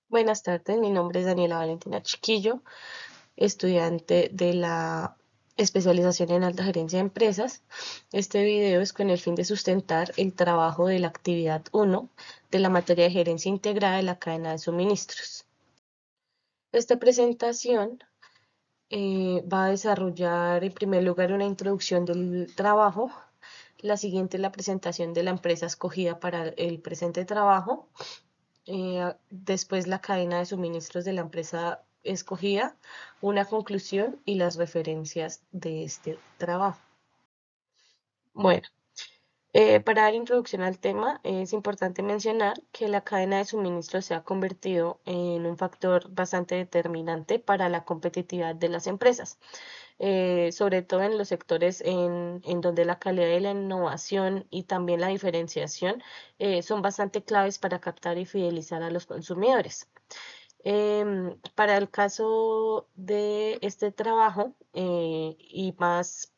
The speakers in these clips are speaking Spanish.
Buenas tardes, mi nombre es Daniela Valentina Chiquillo, estudiante de la especialización en alta gerencia de empresas. Este video es con el fin de sustentar el trabajo de la actividad 1 de la materia de gerencia integrada de la cadena de suministros. Esta presentación va a desarrollar en primer lugar una introducción del trabajo. La siguiente es la presentación de la empresa escogida para el presente trabajo. Después la cadena de suministros de la empresa escogida, una conclusión y las referencias de este trabajo. Bueno, para dar introducción al tema, es importante mencionar que la cadena de suministros se ha convertido en un factor bastante determinante para la competitividad de las empresas, sobre todo en los sectores en donde la calidad y la innovación y también la diferenciación son bastante claves para captar y fidelizar a los consumidores. Para el caso de este trabajo y más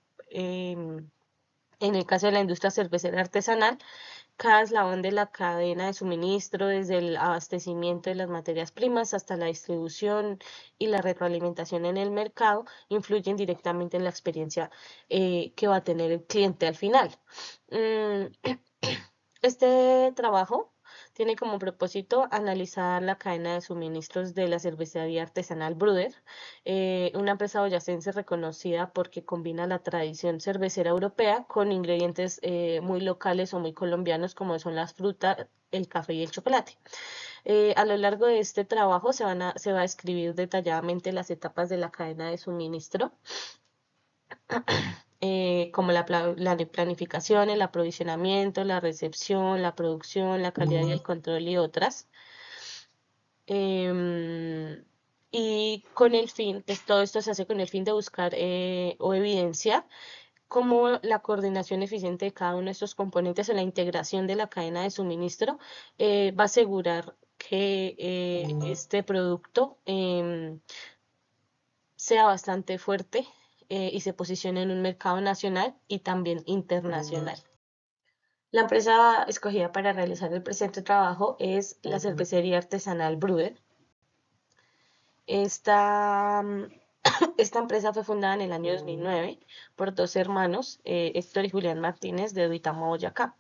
en el caso de la industria cervecera artesanal, cada eslabón de la cadena de suministro, desde el abastecimiento de las materias primas hasta la distribución y la retroalimentación en el mercado, influyen directamente en la experiencia que va a tener el cliente al final. Mm, Este trabajo tiene como propósito analizar la cadena de suministros de la cervecería artesanal Bruder, una empresa boyacense reconocida porque combina la tradición cervecera europea con ingredientes muy locales o muy colombianos como son las frutas, el café y el chocolate. A lo largo de este trabajo se va a describir detalladamente las etapas de la cadena de suministro, como la planificación, el aprovisionamiento, la recepción, la producción, la calidad y el control y otras. Y con el fin, pues todo esto se hace con el fin de buscar o evidenciar cómo la coordinación eficiente de cada uno de estos componentes o la integración de la cadena de suministro va a asegurar que este producto sea bastante fuerte y se posicione en un mercado nacional y también internacional. La empresa escogida para realizar el presente trabajo es la cervecería artesanal Bruder. Esta, esta empresa fue fundada en el año 2009 por dos hermanos, Héctor y Julián Martínez, de Duitama, Boyacá.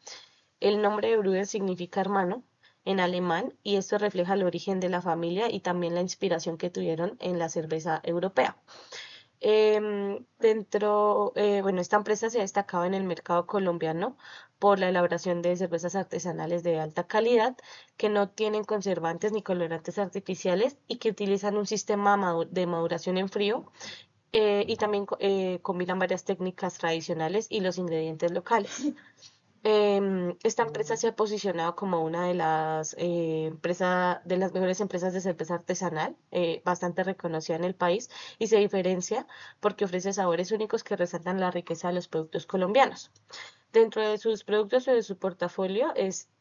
El nombre de Bruder significa hermano en alemán y esto refleja el origen de la familia y también la inspiración que tuvieron en la cerveza europea. Bueno, esta empresa se ha destacado en el mercado colombiano por la elaboración de cervezas artesanales de alta calidad que no tienen conservantes ni colorantes artificiales y que utilizan un sistema de maduración en frío y también combinan varias técnicas tradicionales y los ingredientes locales. Esta empresa se ha posicionado como una de de las mejores empresas de cerveza artesanal, bastante reconocida en el país y se diferencia porque ofrece sabores únicos que resaltan la riqueza de los productos colombianos. Dentro de sus productos o de su portafolio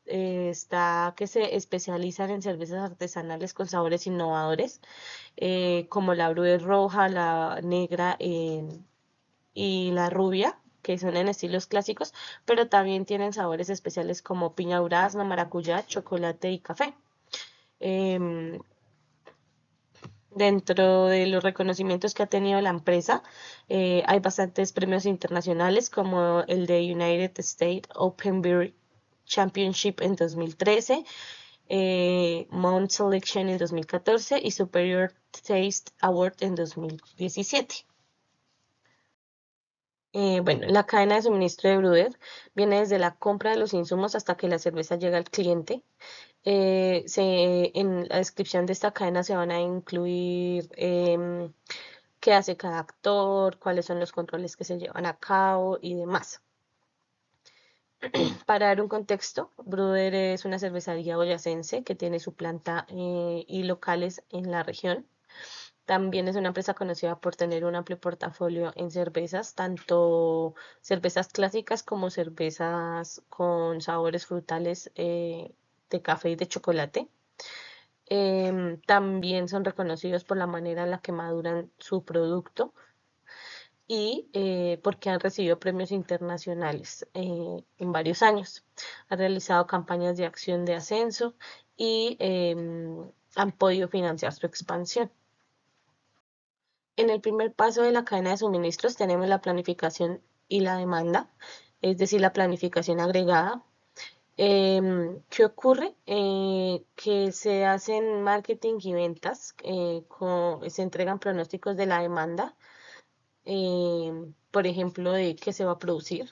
está que se especializan en cervezas artesanales con sabores innovadores, como la Brewer roja, la negra y la rubia, que son en estilos clásicos, pero también tienen sabores especiales como piña durazno, maracuyá, chocolate y café. Em, Dentro de los reconocimientos que ha tenido la empresa, hay bastantes premios internacionales como el de United States Open Beer Championship en 2013, Mount Selection en 2014 y Superior Taste Award en 2017. Bueno, la cadena de suministro de Bruder viene desde la compra de los insumos hasta que la cerveza llega al cliente. En la descripción de esta cadena se van a incluir qué hace cada actor, cuáles son los controles que se llevan a cabo y demás. Para dar un contexto, Bruder es una cervecería boyacense que tiene su planta y locales en la región. También es una empresa conocida por tener un amplio portafolio en cervezas, tanto cervezas clásicas como cervezas con sabores frutales de café y de chocolate. También son reconocidos por la manera en la que maduran su producto y porque han recibido premios internacionales en varios años. Ha realizado campañas de acción de ascenso y han podido financiar su expansión. En el primer paso de la cadena de suministros tenemos la planificación y la demanda, es decir, la planificación agregada. ¿Qué ocurre? Que se hacen marketing y ventas, se entregan pronósticos de la demanda, por ejemplo, de qué se va a producir.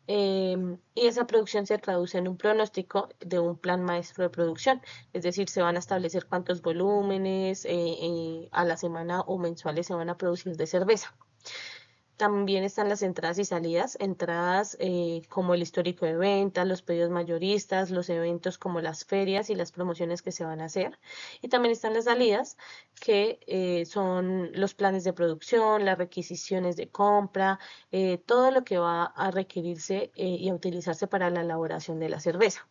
Y esa producción se traduce en un pronóstico de un plan maestro de producción, es decir, se van a establecer cuántos volúmenes a la semana o mensuales se van a producir de cerveza. También están las entradas y salidas, entradas como el histórico de ventas, los pedidos mayoristas, los eventos como las ferias y las promociones que se van a hacer. Y también están las salidas, que son los planes de producción, las requisiciones de compra, todo lo que va a requerirse y a utilizarse para la elaboración de la cerveza.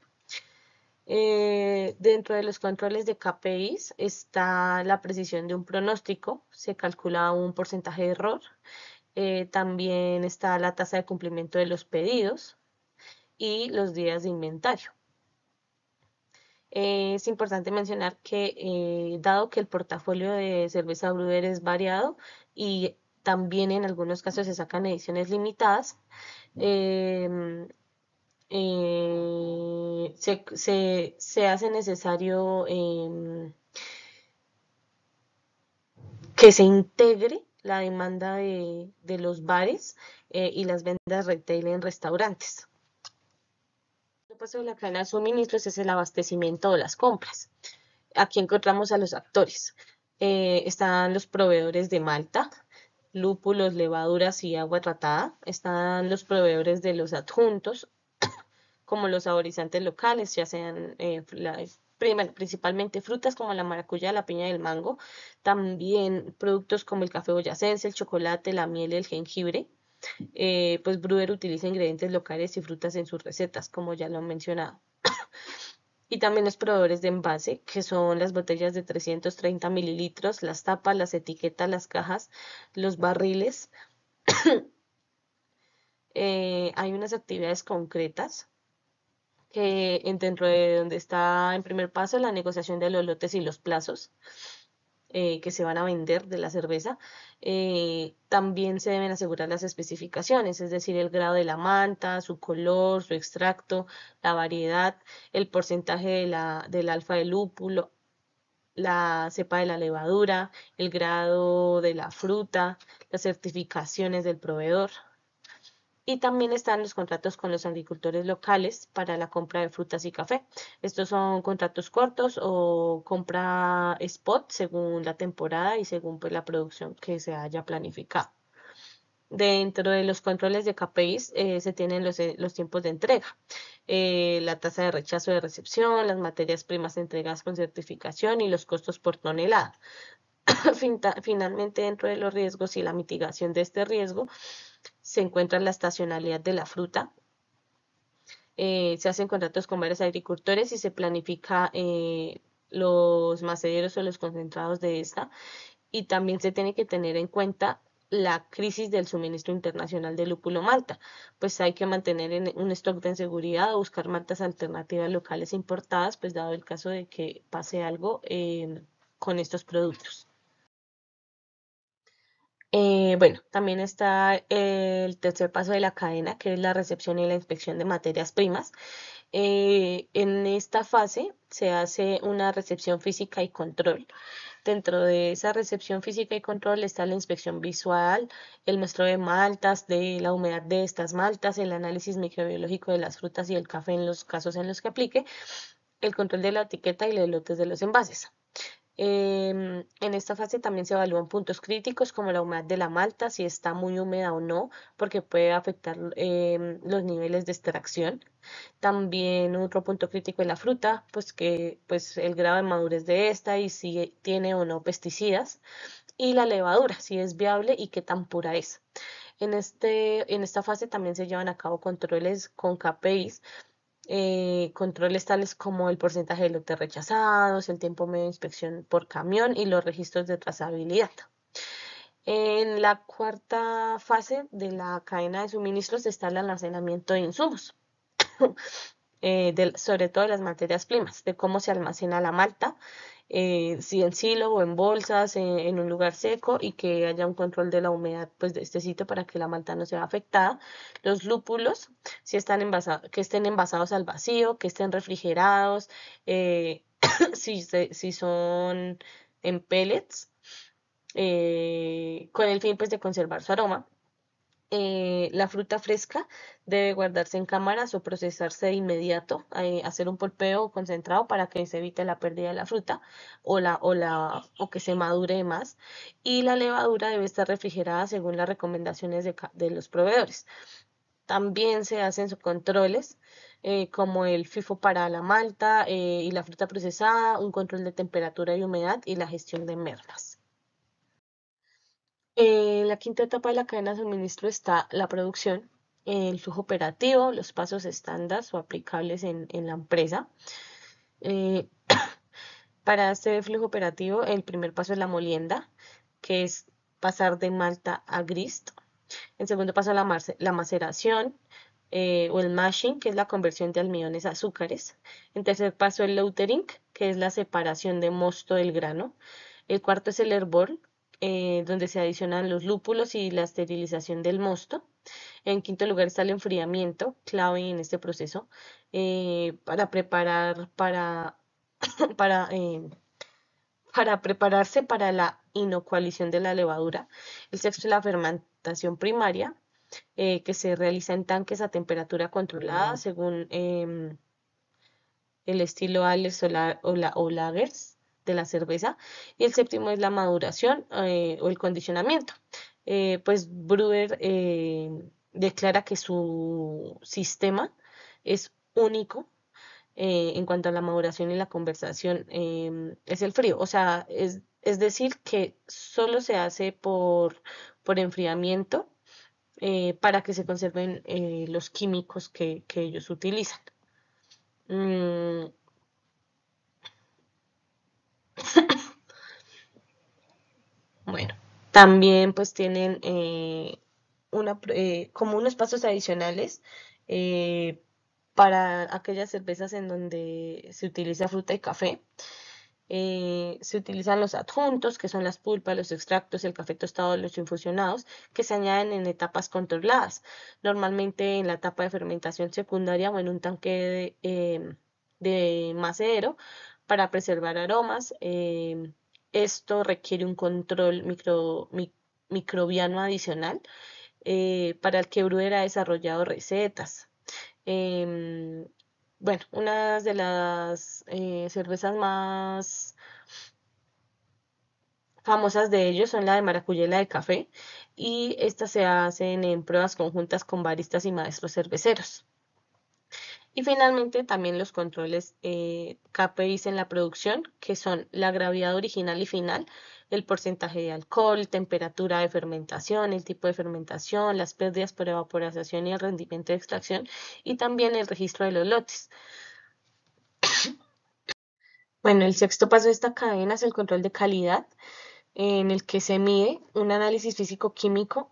Dentro de los controles de KPIs está la precisión de un pronóstico, se calcula un porcentaje de error. También está la tasa de cumplimiento de los pedidos y los días de inventario. Es importante mencionar que dado que el portafolio de cerveza Brewer es variado y también en algunos casos se sacan ediciones limitadas, em, se hace necesario que se integre la demanda de los bares y las ventas retail en restaurantes. El paso de la cadena de suministros es el abastecimiento o las compras. Aquí encontramos a los actores. Están los proveedores de malta, lúpulos, levaduras y agua tratada. Están los proveedores de los adjuntos, como los saborizantes locales, ya sean principalmente frutas como la maracuyá, la piña y el mango. También productos como el café boyacense, el chocolate, la miel y el jengibre. Pues Brewer utiliza ingredientes locales y frutas en sus recetas, como ya lo han mencionado. Y también los proveedores de envase, que son las botellas de 330 mililitros, las tapas, las etiquetas, las cajas, los barriles. Hay unas actividades concretas que dentro de donde está en primer paso la negociación de los lotes y los plazos que se van a vender de la cerveza. También se deben asegurar las especificaciones, es decir, el grado de la manta, su color, su extracto, la variedad, el porcentaje del alfa del lúpulo, la cepa de la levadura, el grado de la fruta, las certificaciones del proveedor. Y también están los contratos con los agricultores locales para la compra de frutas y café. Estos son contratos cortos o compra spot según la temporada y según pues, la producción que se haya planificado. Dentro de los controles de KPIs se tienen los tiempos de entrega, la tasa de rechazo de recepción, las materias primas entregadas con certificación y los costos por tonelada. Finalmente, dentro de los riesgos y la mitigación de este riesgo, se encuentra la estacionalidad de la fruta. Se hacen contratos con varios agricultores y se planifica los macederos o los concentrados de esta. Y también se tiene que tener en cuenta la crisis del suministro internacional de lúpulo malta, pues hay que mantener un stock de seguridad o buscar maltas alternativas locales importadas, pues dado el caso de que pase algo con estos productos. Bueno, también está el tercer paso de la cadena, que es la recepción y la inspección de materias primas. En esta fase se hace una recepción física y control. Dentro de esa recepción física y control está la inspección visual, el muestreo de maltas, de la humedad de estas maltas, el análisis microbiológico de las frutas y el café en los casos en los que aplique, el control de la etiqueta y los lotes de los envases. En esta fase también se evalúan puntos críticos como la humedad de la malta, si está muy húmeda o no, porque puede afectar los niveles de extracción. También otro punto crítico es la fruta, pues que pues el grado de madurez de esta y si tiene o no pesticidas. Y la levadura, si es viable y qué tan pura es. En esta fase también se llevan a cabo controles con KPIs, controles tales como el porcentaje de lotes rechazados, el tiempo medio de inspección por camión y los registros de trazabilidad. En la cuarta fase de la cadena de suministros está el almacenamiento de insumos, sobre todo de las materias primas, de cómo se almacena la malta, si en silo o en bolsas, en un lugar seco y que haya un control de la humedad pues, de este sitio para que la malta no sea afectada. Los lúpulos, si están que estén envasados al vacío, que estén refrigerados, eh, si son en pellets, con el fin pues, de conservar su aroma. La fruta fresca debe guardarse en cámaras o procesarse de inmediato, hacer un polpeo concentrado para que se evite la pérdida de la fruta o que se madure más. Y la levadura debe estar refrigerada según las recomendaciones de los proveedores. También se hacen controles como el FIFO para la malta y la fruta procesada, un control de temperatura y humedad y la gestión de mermas. En la quinta etapa de la cadena de suministro está la producción, el flujo operativo, los pasos estándar o aplicables en la empresa. Eh, para este flujo operativo, el primer paso es la molienda, que es pasar de malta a grist. El segundo paso es la maceración o el mashing, que es la conversión de almidones a azúcares. El tercer paso es el loutering, que es la separación de mosto del grano. El cuarto es el hervor, donde se adicionan los lúpulos y la esterilización del mosto. En quinto lugar está el enfriamiento, clave en este proceso, para preparar para, eh, para prepararse para la inocualización de la levadura. El sexto es la fermentación primaria, que se realiza en tanques a temperatura controlada según el estilo Ales o Lagers de la cerveza. Y el séptimo es la maduración o el condicionamiento. Pues Brewer declara que su sistema es único en cuanto a la maduración y la conversación, es el frío. O sea, es decir, que solo se hace por enfriamiento para que se conserven los químicos que ellos utilizan. Mm, bueno, también pues tienen como unos pasos adicionales eh, para aquellas cervezas en donde se utiliza fruta y café. Se utilizan los adjuntos, que son las pulpas, los extractos, el café tostado, los infusionados, que se añaden en etapas controladas, normalmente en la etapa de fermentación secundaria o en un tanque de macedero para preservar aromas. Esto requiere un control microbiano adicional para el que Brewer ha desarrollado recetas. Em, bueno, una de las cervezas más famosas de ellos son la de maracuyá y la de café, y estas se hacen en pruebas conjuntas con baristas y maestros cerveceros. Y finalmente también los controles KPIs en la producción, que son la gravedad original y final, el porcentaje de alcohol, temperatura de fermentación, el tipo de fermentación, las pérdidas por evaporación y el rendimiento de extracción, y también el registro de los lotes. Bueno, el sexto paso de esta cadena es el control de calidad, en el que se mide un análisis físico-químico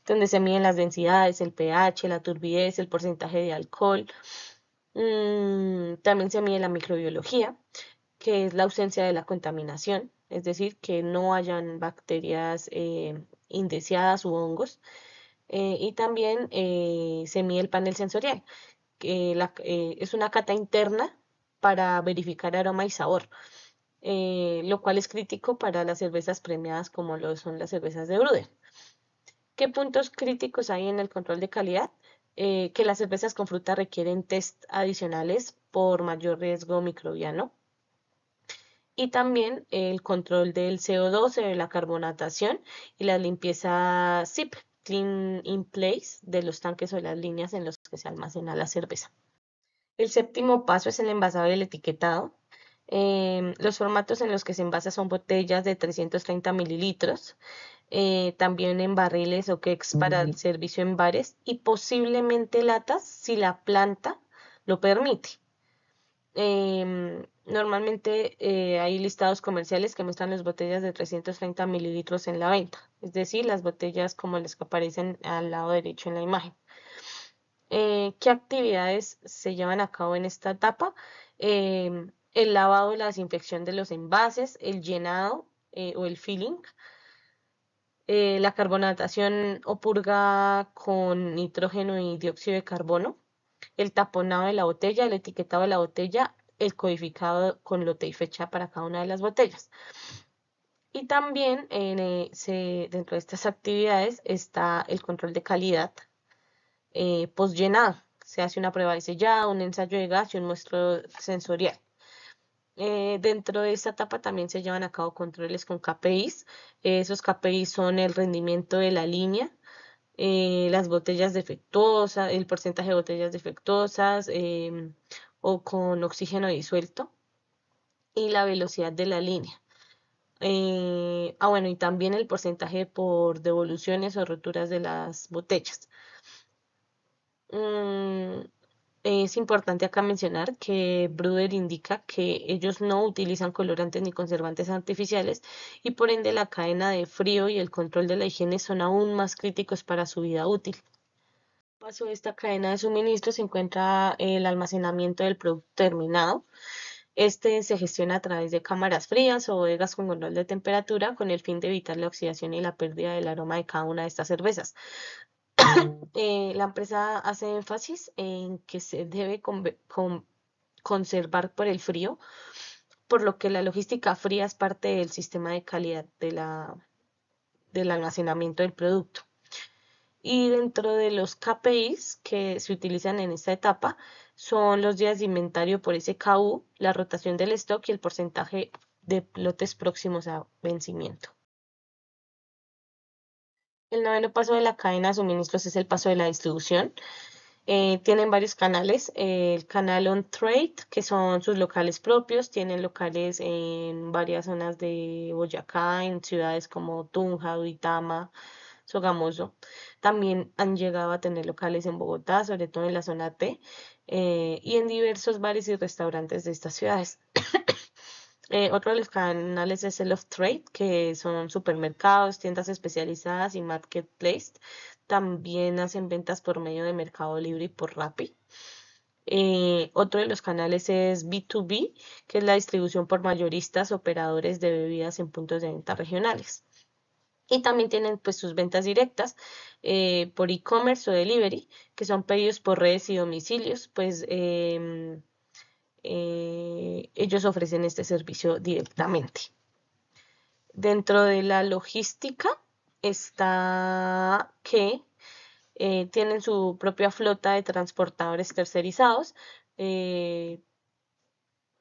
donde se miden las densidades, el pH, la turbidez, el porcentaje de alcohol. También se mide la microbiología, que es la ausencia de la contaminación, es decir, que no hayan bacterias indeseadas u hongos. Y también se mide el panel sensorial, que es una cata interna para verificar aroma y sabor, lo cual es crítico para las cervezas premiadas como lo son las cervezas de Bruden. ¿Qué puntos críticos hay en el control de calidad? Que las cervezas con fruta requieren test adicionales por mayor riesgo microbiano. Y también el control del CO2, de la carbonatación y la limpieza SIP, Clean in Place, de los tanques o las líneas en los que se almacena la cerveza. El séptimo paso es el envasado y el etiquetado. Los formatos en los que se envasa son botellas de 330 mililitros, también en barriles o kegs para el servicio en bares y posiblemente latas si la planta lo permite. Normalmente hay listados comerciales que muestran las botellas de 330 mililitros en la venta, es decir, las botellas como las que aparecen al lado derecho en la imagen. ¿Qué actividades se llevan a cabo en esta etapa? el lavado y la desinfección de los envases, el llenado o el filling, la carbonatación o purga con nitrógeno y dióxido de carbono, el taponado de la botella, el etiquetado de la botella, el codificado con lote y fecha para cada una de las botellas. Y también dentro de estas actividades está el control de calidad post llenado. Se hace una prueba de sellado, un ensayo de gas y un muestreo sensorial. Dentro de esta etapa también se llevan a cabo controles con KPIs. Esos KPIs son el rendimiento de la línea, las botellas defectuosas, el porcentaje de botellas defectuosas o con oxígeno disuelto y la velocidad de la línea. Bueno, y también el porcentaje por devoluciones o roturas de las botellas. Mm, es importante acá mencionar que Bruder indica que ellos no utilizan colorantes ni conservantes artificiales y por ende la cadena de frío y el control de la higiene son aún más críticos para su vida útil. Paso de esta cadena de suministro se encuentra el almacenamiento del producto terminado. Este se gestiona a través de cámaras frías o bodegas con control de temperatura con el fin de evitar la oxidación y la pérdida del aroma de cada una de estas cervezas. La empresa hace énfasis en que se debe conservar por el frío, por lo que la logística fría es parte del sistema de calidad del almacenamiento del producto. Y dentro de los KPIs que se utilizan en esta etapa son los días de inventario por SKU, la rotación del stock y el porcentaje de lotes próximos a vencimiento. El noveno paso de la cadena de suministros es el paso de la distribución. Tienen varios canales, el canal On Trade, que son sus locales propios, tienen locales en varias zonas de Boyacá, en ciudades como Tunja, Duitama, Sogamoso. También han llegado a tener locales en Bogotá, sobre todo en la zona T, y en diversos bares y restaurantes de estas ciudades. Otro de los canales es el Off-Trade, que son supermercados, tiendas especializadas y marketplace. También hacen ventas por medio de Mercado Libre y por Rappi. Otro de los canales es B2B, que es la distribución por mayoristas, operadores de bebidas en puntos de venta regionales. Y también tienen pues sus ventas directas por e-commerce o delivery, que son pedidos por redes y domicilios, pues ellos ofrecen este servicio directamente. Dentro de la logística está que tienen su propia flota de transportadores tercerizados y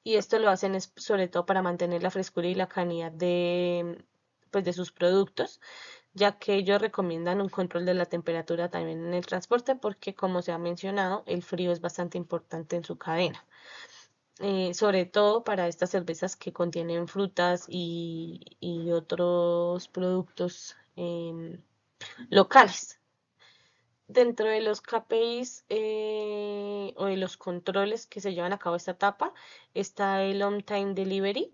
esto lo hacen sobre todo para mantener la frescura y la calidad pues, de sus productos, ya que ellos recomiendan un control de la temperatura también en el transporte porque como se ha mencionado, el frío es bastante importante en su cadena. Sobre todo para estas cervezas que contienen frutas y otros productos locales. Dentro de los KPIs o de los controles que se llevan a cabo esta etapa está el on-time delivery,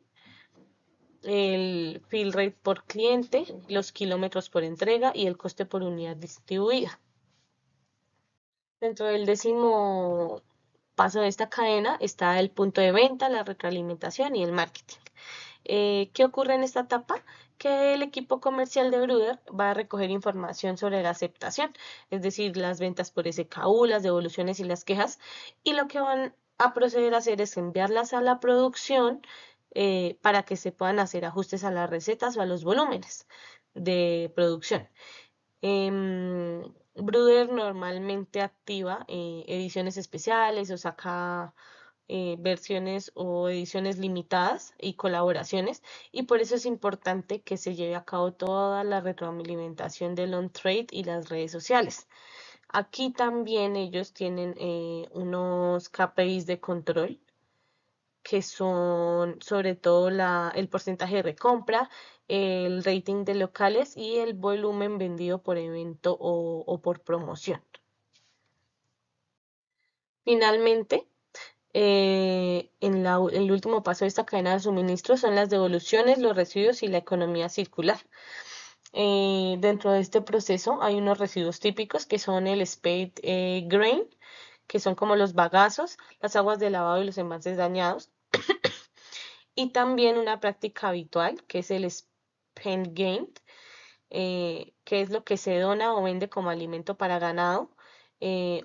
el fill rate por cliente, los kilómetros por entrega y el coste por unidad distribuida. Dentro del décimo paso de esta cadena está el punto de venta, la retroalimentación y el marketing. ¿Qué ocurre en esta etapa? Que el equipo comercial de Bruder va a recoger información sobre la aceptación, es decir, las ventas por SKU, las devoluciones y las quejas, y lo que van a proceder a hacer es enviarlas a la producción para que se puedan hacer ajustes a las recetas o a los volúmenes de producción. Bruder normalmente activa ediciones especiales o saca versiones o ediciones limitadas y colaboraciones y por eso es importante que se lleve a cabo toda la retroalimentación del on-trade y las redes sociales. Aquí también ellos tienen unos KPIs de control que son sobre todo el porcentaje de recompra, el rating de locales y el volumen vendido por evento o por promoción. Finalmente, el último paso de esta cadena de suministro son las devoluciones, los residuos y la economía circular. Dentro de este proceso hay unos residuos típicos que son el spade grain, que son como los bagazos, las aguas de lavado y los envases dañados. y también una práctica habitual que es el spend gain, que es lo que se dona o vende como alimento para ganado,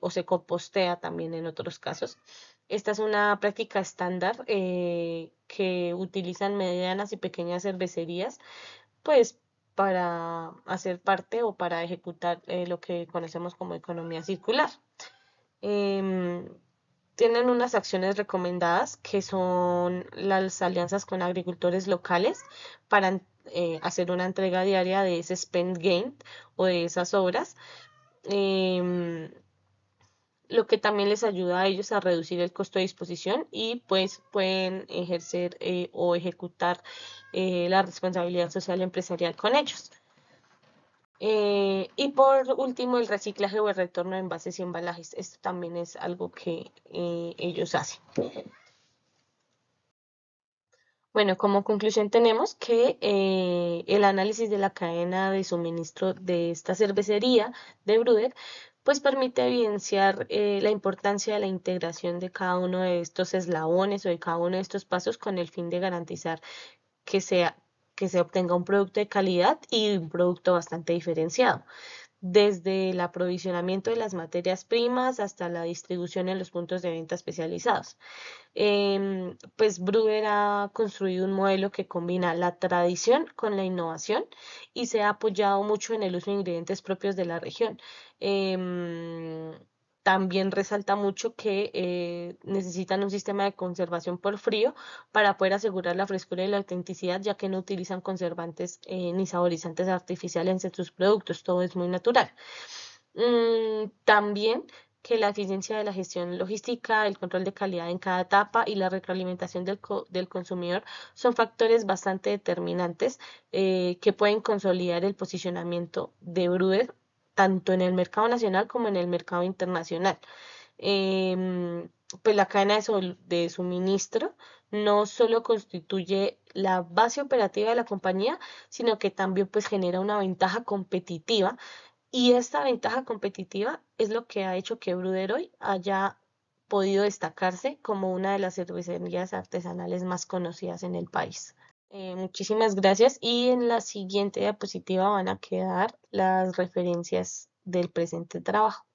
o se compostea también en otros casos. Esta es una práctica estándar que utilizan medianas y pequeñas cervecerías, pues para hacer parte o para ejecutar lo que conocemos como economía circular. Em, Tienen unas acciones recomendadas que son las alianzas con agricultores locales para hacer una entrega diaria de ese spend gain o de esas obras, em, lo que también les ayuda a ellos a reducir el costo de disposición y pues pueden ejercer o ejecutar la responsabilidad social empresarial con ellos. Y por último, el reciclaje o el retorno de envases y embalajes. Esto también es algo que ellos hacen. Bueno, como conclusión tenemos que el análisis de la cadena de suministro de esta cervecería de Bruder pues permite evidenciar la importancia de la integración de cada uno de estos eslabones o de cada uno de estos pasos con el fin de garantizar que sea, que se obtenga un producto de calidad y un producto bastante diferenciado, desde el aprovisionamiento de las materias primas hasta la distribución en los puntos de venta especializados. Pues Bruder ha construido un modelo que combina la tradición con la innovación y se ha apoyado mucho en el uso de ingredientes propios de la región. Em, También resalta mucho que necesitan un sistema de conservación por frío para poder asegurar la frescura y la autenticidad, ya que no utilizan conservantes ni saborizantes artificiales en sus productos, todo es muy natural. También que la eficiencia de la gestión logística, el control de calidad en cada etapa y la retroalimentación del consumidor son factores bastante determinantes que pueden consolidar el posicionamiento de Bruder tanto en el mercado nacional como en el mercado internacional. Em, pues la cadena de suministro no solo constituye la base operativa de la compañía, sino que también pues genera una ventaja competitiva, y esta ventaja competitiva es lo que ha hecho que Bruder hoy haya podido destacarse como una de las cervecerías artesanales más conocidas en el país. Muchísimas gracias y en la siguiente diapositiva van a quedar las referencias del presente trabajo.